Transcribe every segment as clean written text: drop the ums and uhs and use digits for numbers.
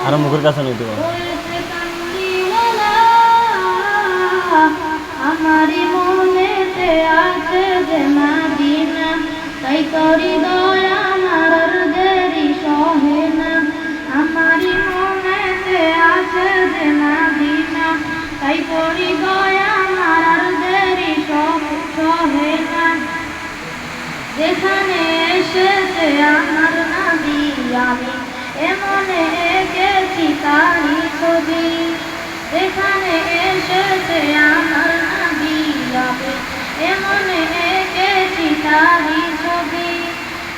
আর মুখের কাছে নিতে পারো। আমারি মনেতে আছে যে মদিনা, তাই তোরি দয়া আমার দেরি সহে না। আমারি মনেতে আছে যে মদিনা, তাই তোরি দয়া আমার দেরি সহে না। যেখানে এসেছে আমার নবী, আমি এমনে এঁকেছি তারি ছবি। যেখানে এসেছে আমার নবী, আমি এমনে এঁকেছি তারি ছবি।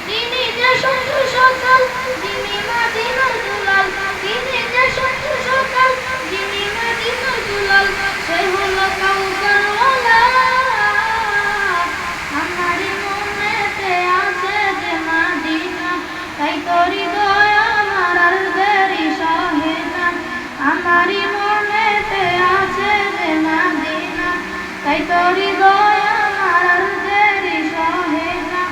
তিনি যে শত্রু সকাল, যিনি মদিনার দুলাল, তিনি যে শত্রু সকাল, যিনি মদিনার দুলাল, সে হলো কাউসার ওয়ালা। আমারি মনেতে আছে যে মদিনা, তাই তোরি দয়া আমার আর দেরি সহে না। আমারি মনেতে আছে যে মদিনা, তাই তোরি দয়া আমার আর দেরি সহে না।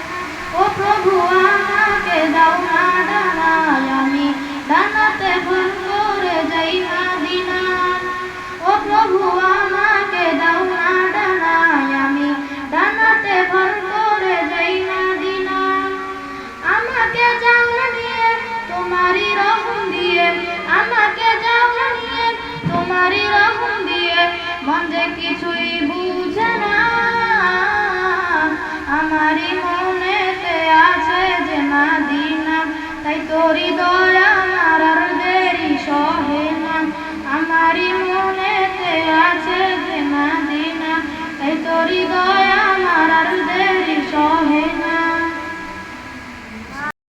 ও প্রভু আমাকে দাও না ডানায়, আমি ডানাতে ভর করে যাই মদিনা। ও প্রভু আমাকে দাও না ডানায়, আমি ডানাতে ভর করে যাই মদিনা। আমাকে যাও নিয়ে তোমারই রহম দিয়ে, আমাকে যাও নিয়ে তোমারই রহম দিয়ে, মন যে কিছুই বুঝে না। আমারি মনেতে আছে যে মদিনা, তাই তোরি দয়া